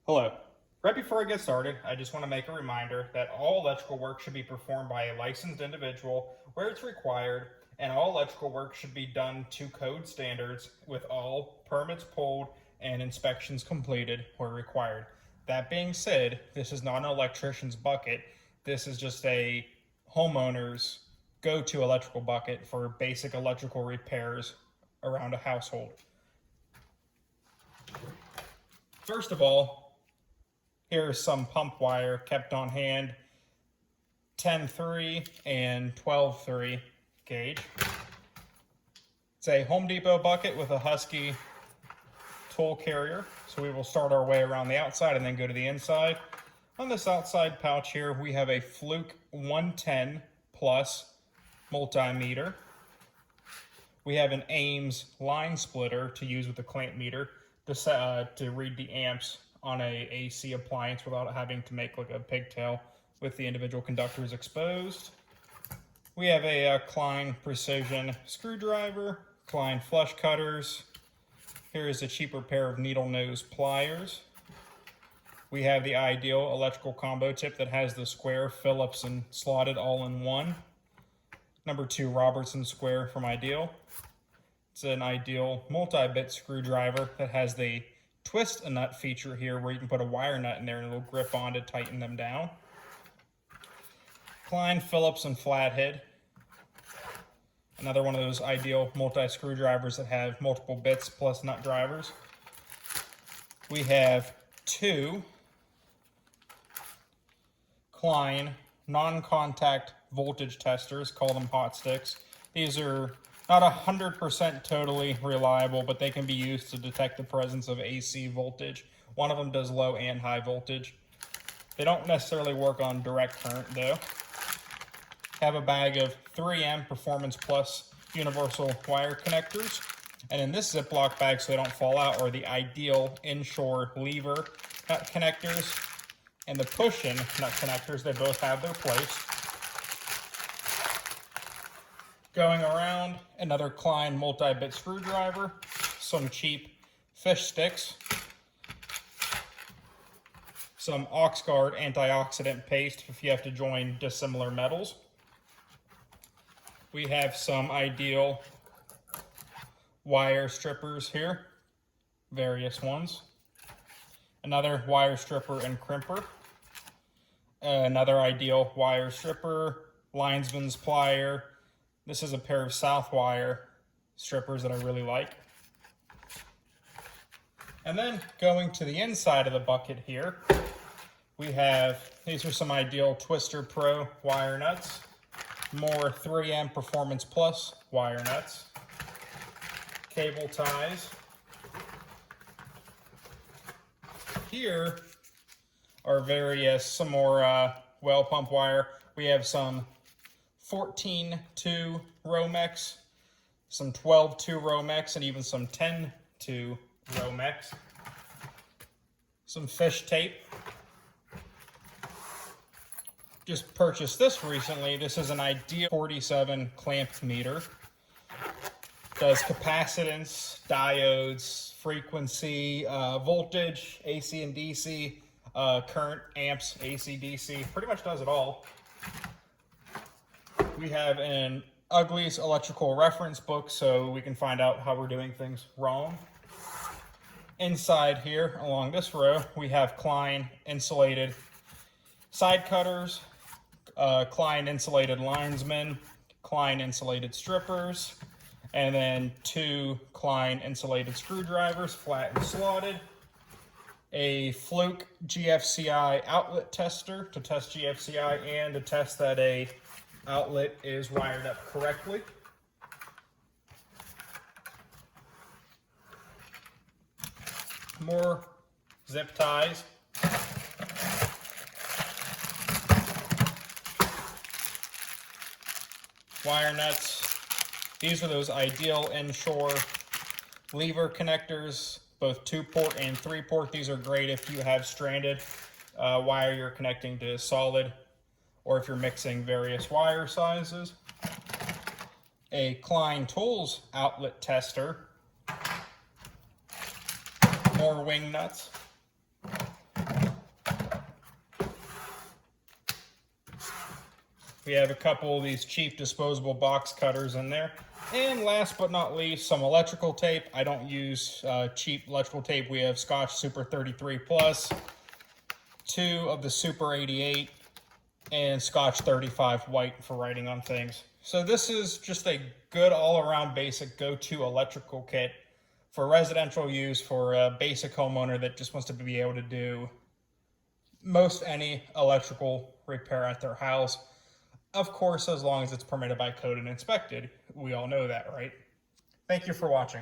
Hello. Right before I get started, I just want to make a reminder that all electrical work should be performed by a licensed individual where it's required, and all electrical work should be done to code standards with all permits pulled and inspections completed where required. That being said, this is not an electrician's bucket. This is just a homeowner's go-to electrical bucket for basic electrical repairs around a household. First of all, here's some pump wire kept on hand, 10-3 and 12-3 gauge. It's a Home Depot bucket with a Husky tool carrier. So we will start our way around the outside and then go to the inside. On this outside pouch here, we have a Fluke 110 Plus multimeter. We have an Ames line splitter to use with the clamp meter to read the amps on a AC appliance without having to make like a pigtail with the individual conductors exposed. We have a Klein Precision screwdriver, Klein flush cutters. Here is a cheaper pair of needle nose pliers. We have the Ideal electrical combo tip that has the square, Phillips, and slotted all in one. Number 2 Robertson square from Ideal. It's an Ideal multi-bit screwdriver that has the twist a nut feature here where you can put a wire nut in there and it'll grip on to tighten them down. Klein, Phillips, and flathead. Another one of those Ideal multi-screwdrivers that have multiple bits plus nut drivers. We have 2 Klein non-contact voltage testers, call them hot sticks. These are not 100% totally reliable, but they can be used to detect the presence of AC voltage. One of them does low and high voltage. They don't necessarily work on direct current though. Have a bag of 3M Performance Plus universal wire connectors. And in this Ziploc bag, so they don't fall out, are the Ideal inshore lever nut connectors and the push-in nut connectors. They both have their place. Going around, another Klein multi-bit screwdriver, some cheap fish sticks, some Oxguard antioxidant paste if you have to join dissimilar metals. We have some Ideal wire strippers here, various ones. Another wire stripper and crimper. Another Ideal wire stripper, linesman's plier. This is a pair of Southwire strippers that I really like. And then going to the inside of the bucket here, we have, these are some Ideal Twister Pro wire nuts, more 3M Performance Plus wire nuts, cable ties. Here are some more well pump wire. We have some 14-2 Romex, some 12-2 Romex, and even some 10-2 Romex. Some fish tape. Just purchased this recently. This is an Ideal 47 clamp meter. Does capacitance, diodes, frequency, voltage, AC and DC, current, amps, AC, DC, pretty much does it all. We have an Uglies electrical reference book so we can find out how we're doing things wrong. Inside here, along this row, we have Klein insulated side cutters, Klein insulated linesmen, Klein insulated strippers, and then 2 Klein insulated screwdrivers, flat and slotted. A Fluke GFCI outlet tester to test GFCI and to test that a outlet is wired up correctly. More zip ties. Wire nuts. These are those Ideal inshore lever connectors, both 2-port and 3-port. These are great if you have stranded wire you're connecting to solid, or if you're mixing various wire sizes. A Klein Tools outlet tester. More wing nuts. We have a couple of these cheap disposable box cutters in there. And last but not least, some electrical tape. I don't use cheap electrical tape. We have Scotch Super 33 Plus, 2 of the Super 88, and Scotch 35 White for writing on things. So this is just a good all-around basic go-to electrical kit for residential use for a basic homeowner that just wants to be able to do most any electrical repair at their house. Of course, as long as it's permitted by code and inspected. We all know that, right? Thank you for watching.